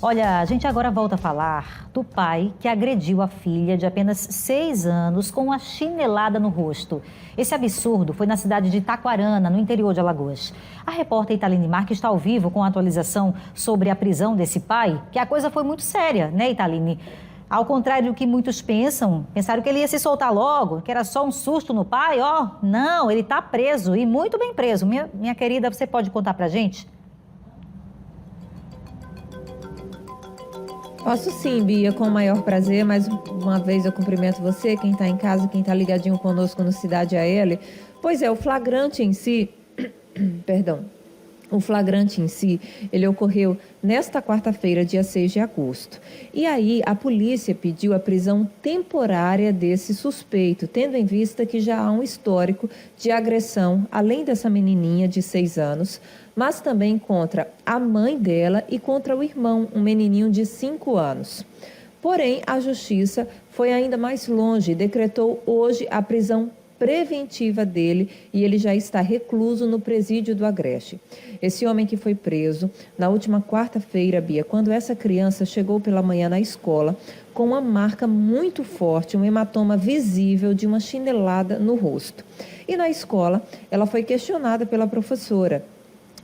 Olha, a gente agora volta a falar do pai que agrediu a filha de apenas 6 anos com uma chinelada no rosto. Esse absurdo foi na cidade de Taquarana, no interior de Alagoas. A repórter Italine Marques está ao vivo com a atualização sobre a prisão desse pai, que a coisa foi muito séria, né, Italine? Ao contrário do que muitos pensaram que ele ia se soltar logo, que era só um susto no pai. Não, ele está preso e muito bem preso. Minha querida, você pode contar pra gente? Posso sim, Bia, com o maior prazer. Mais uma vez eu cumprimento você, quem está em casa, quem está ligadinho conosco no Cidade AL. Pois é, o flagrante em si, ele ocorreu nesta quarta-feira, dia 6 de agosto. E aí a polícia pediu a prisão temporária desse suspeito, tendo em vista que já há um histórico de agressão, além dessa menininha de 6 anos, mas também contra a mãe dela e contra o irmão, um menininho de 5 anos. Porém, a justiça foi ainda mais longe e decretou hoje a prisão preventiva dele e ele já está recluso no presídio do Agreste. Esse homem que foi preso na última quarta-feira, Bia, quando essa criança chegou pela manhã na escola com uma marca muito forte, um hematoma visível de uma chinelada no rosto. E na escola, ela foi questionada pela professora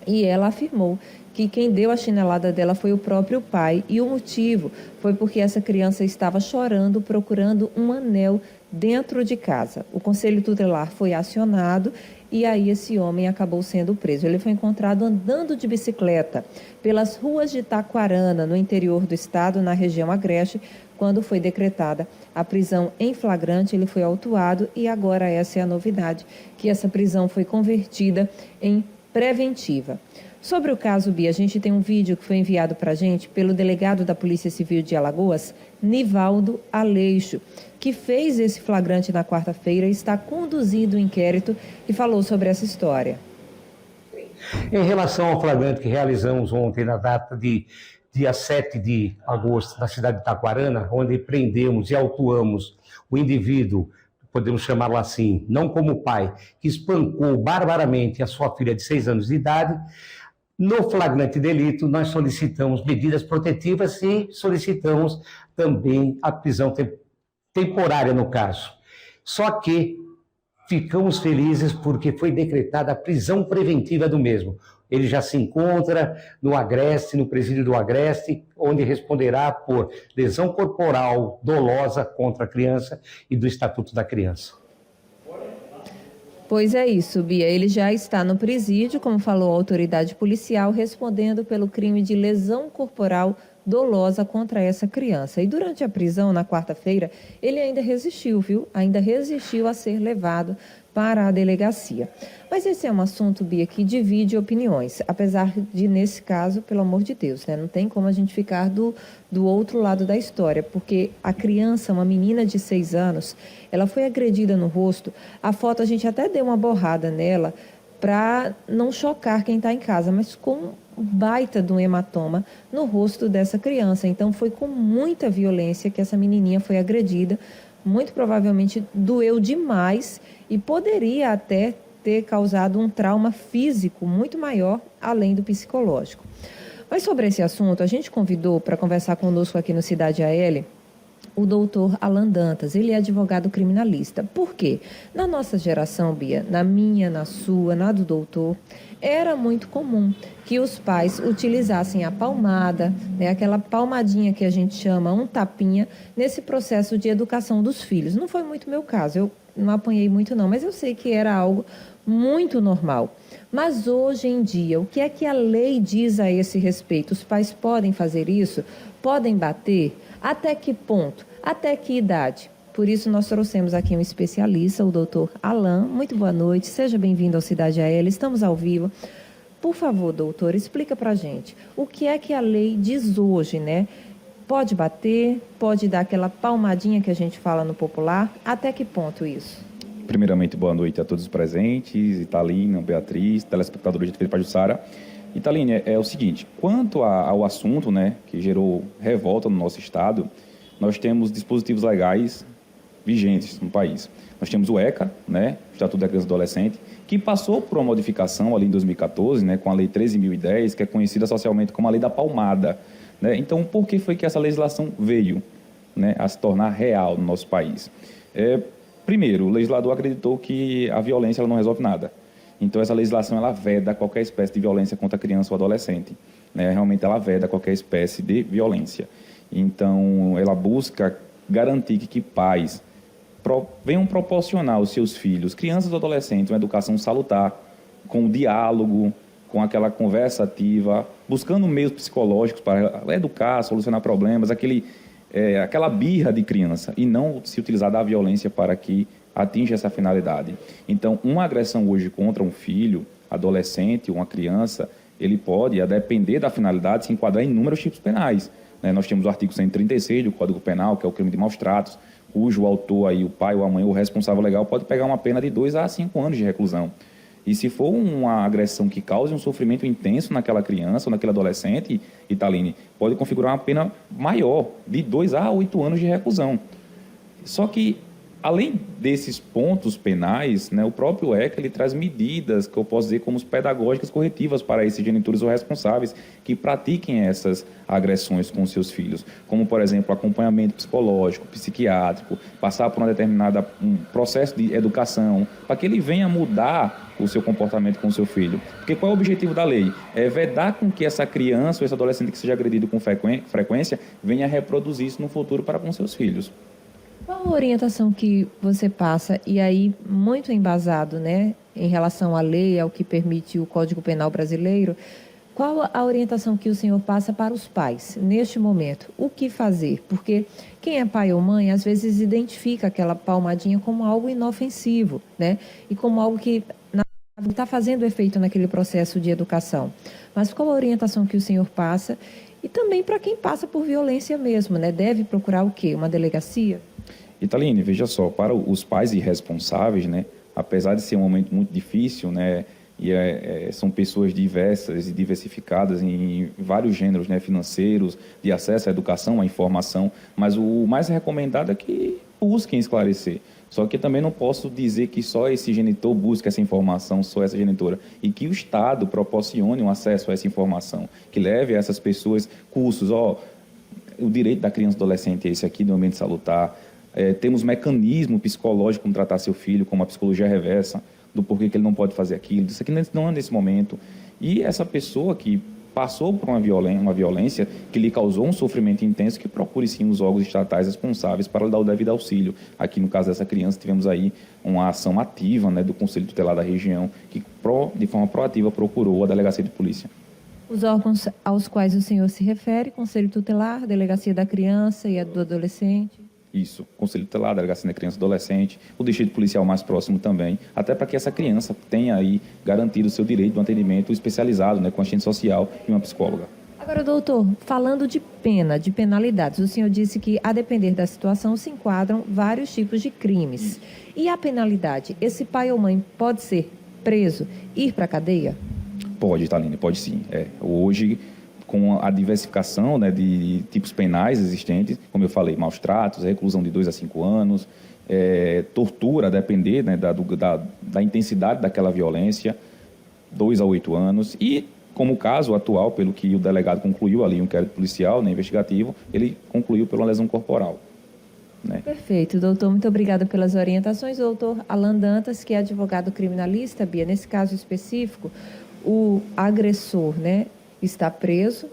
e ela afirmou que quem deu a chinelada dela foi o próprio pai e o motivo foi porque essa criança estava chorando, procurando um anel dentro de casa. O conselho tutelar foi acionado e aí esse homem acabou sendo preso. Ele foi encontrado andando de bicicleta pelas ruas de Taquarana, no interior do estado, na região Agreste, quando foi decretada a prisão em flagrante. Ele foi autuado e agora essa é a novidade, que essa prisão foi convertida em preventiva. Sobre o caso, Bia, a gente tem um vídeo que foi enviado para a gente pelo delegado da Polícia Civil de Alagoas, Nivaldo Aleixo, que fez esse flagrante na quarta-feira e está conduzindo o inquérito e falou sobre essa história. Em relação ao flagrante que realizamos ontem, na data de dia 7 de agosto, na cidade de Taquarana, onde prendemos e autuamos o indivíduo, podemos chamá-lo assim, não como pai, que espancou barbaramente a sua filha de 6 anos de idade. No flagrante delito, nós solicitamos medidas protetivas e solicitamos também a prisão temporária no caso. Só que ficamos felizes porque foi decretada a prisão preventiva do mesmo. Ele já se encontra no Agreste, no presídio do Agreste, onde responderá por lesão corporal dolosa contra a criança e do Estatuto da Criança. Pois é isso, Bia. Ele já está no presídio, como falou a autoridade policial, respondendo pelo crime de lesão corporal dolosa contra essa criança. E durante a prisão, na quarta-feira, ele ainda resistiu, viu? Ainda resistiu a ser levado para a delegacia. Mas esse é um assunto, Bia, que divide opiniões, apesar de, nesse caso, pelo amor de Deus, né? Não tem como a gente ficar do outro lado da história, porque a criança, uma menina de 6 anos, ela foi agredida no rosto. A foto a gente até deu uma borrada nela para não chocar quem está em casa, mas com um baita de um hematoma no rosto dessa criança. Então foi com muita violência que essa menininha foi agredida. Muito provavelmente doeu demais e poderia até ter causado um trauma físico muito maior, além do psicológico. Mas sobre esse assunto, a gente convidou para conversar conosco aqui no Cidade AL o doutor Alan Dantas. Ele é advogado criminalista. Por quê? Na nossa geração, Bia, na minha, na sua, na do doutor, era muito comum que os pais utilizassem a palmada, né, aquela palmadinha que a gente chama, um tapinha, nesse processo de educação dos filhos. Não foi muito meu caso, eu não apanhei muito não, mas eu sei que era algo muito normal. Mas hoje em dia, o que é que a lei diz a esse respeito? Os pais podem fazer isso? Podem bater? Até que ponto? Até que idade? Por isso, nós trouxemos aqui um especialista, o doutor Alan. Muito boa noite, seja bem-vindo ao Cidade AL, estamos ao vivo. Por favor, doutor, explica pra gente o que é que a lei diz hoje, né? Pode bater, pode dar aquela palmadinha que a gente fala no popular, até que ponto isso? Primeiramente, boa noite a todos os presentes, Italina, Beatriz, telespectadores de TV Pajuçara. Italine, é o seguinte, quanto ao assunto, né, que gerou revolta no nosso estado, nós temos dispositivos legais vigentes no país. Nós temos o ECA, né, o Estatuto da Criança e do Adolescente, que passou por uma modificação ali em 2014, né, com a Lei 13.010, que é conhecida socialmente como a Lei da Palmada, né? Então, por que foi que essa legislação veio, né, a se tornar real no nosso país? Primeiro, o legislador acreditou que a violência ela não resolve nada. Então, essa legislação ela veda qualquer espécie de violência contra a criança ou adolescente, né? Realmente, ela veda qualquer espécie de violência. Então, ela busca garantir que pais venham proporcionar aos seus filhos, crianças ou adolescentes, uma educação salutar, com o diálogo, com aquela conversa ativa, buscando meios psicológicos para educar, solucionar problemas, aquela birra de criança, e não se utilizar da violência para que atinja essa finalidade. Então, uma agressão hoje contra um filho, adolescente, uma criança, ele pode, a depender da finalidade, se enquadrar em inúmeros tipos penais, né? Nós temos o artigo 136 do Código Penal, que é o crime de maus-tratos, cujo autor, aí, o pai ou a mãe, ou o responsável legal, pode pegar uma pena de 2 a 5 anos de reclusão. E se for uma agressão que cause um sofrimento intenso naquela criança ou naquele adolescente, Italine, pode configurar uma pena maior, de 2 a 8 anos de reclusão. Só que, além desses pontos penais, né, o próprio ECA ele traz medidas, que eu posso dizer como pedagógicas corretivas para esses genitores ou responsáveis que pratiquem essas agressões com seus filhos, como, por exemplo, acompanhamento psicológico, psiquiátrico, passar por um processo de educação, para que ele venha mudar o seu comportamento com o seu filho. Porque qual é o objetivo da lei? É vedar com que essa criança ou esse adolescente que seja agredido com frequência venha reproduzir isso no futuro para com seus filhos. Qual a orientação que você passa, e aí muito embasado, né, em relação à lei, ao que permite o Código Penal brasileiro, qual a orientação que o senhor passa para os pais, neste momento? O que fazer? Porque quem é pai ou mãe, às vezes identifica aquela palmadinha como algo inofensivo, né, e como algo que está fazendo efeito naquele processo de educação. Mas qual a orientação que o senhor passa? E também para quem passa por violência mesmo, né? Deve procurar o quê? Uma delegacia? Italine, veja só, para os pais irresponsáveis, né, apesar de ser um momento muito difícil, né, e são pessoas diversas e diversificadas em vários gêneros, né, financeiros, de acesso à educação, à informação, mas o mais recomendado é que busquem esclarecer. Só que também não posso dizer que só esse genitor busca essa informação, só essa genitora, e que o Estado proporcione um acesso a essa informação, que leve a essas pessoas cursos, o direito da criança e adolescente é esse aqui, do ambiente salutar. Temos mecanismo psicológico como tratar seu filho, como a psicologia reversa, do porquê que ele não pode fazer aquilo, isso aqui não é nesse momento. E essa pessoa que passou por uma violência que lhe causou um sofrimento intenso, que procure sim os órgãos estatais responsáveis para dar o devido auxílio. Aqui no caso dessa criança tivemos aí uma ação ativa, né, do Conselho Tutelar da região, que de forma proativa procurou a Delegacia de Polícia. Os órgãos aos quais o senhor se refere, Conselho Tutelar, Delegacia da Criança e do Adolescente? Isso, Conselho Tutelar, Delegacia da Criança e Adolescente, o Distrito Policial mais próximo também, até para que essa criança tenha aí garantido o seu direito de um atendimento especializado, né, com assistente social e uma psicóloga. Agora, doutor, falando de pena, de penalidades, o senhor disse que, a depender da situação, se enquadram vários tipos de crimes. E a penalidade? Esse pai ou mãe pode ser preso, ir para a cadeia? Pode, Thaline, pode sim. Hoje, com a diversificação, né, de tipos penais existentes, como eu falei, maus-tratos, reclusão de 2 a 5 anos, tortura, a depender, né, da intensidade daquela violência, 2 a 8 anos, e como o caso atual, pelo que o delegado concluiu ali, um inquérito policial, né, investigativo, ele concluiu pela lesão corporal. Né? Perfeito, doutor. Muito obrigada pelas orientações. Doutor Alan Dantas, que é advogado criminalista, Bia, nesse caso específico, o agressor, né, está preso,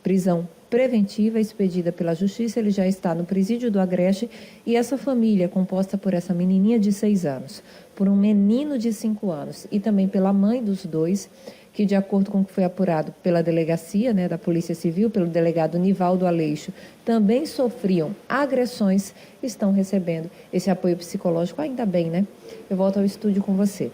prisão preventiva expedida pela Justiça, ele já está no presídio do Agreste, e essa família, composta por essa menininha de 6 anos, por um menino de 5 anos e também pela mãe dos dois, que de acordo com o que foi apurado pela delegacia, né, da Polícia Civil, pelo delegado Nivaldo Aleixo, também sofriam agressões, estão recebendo esse apoio psicológico, ainda bem, né? Eu volto ao estúdio com você.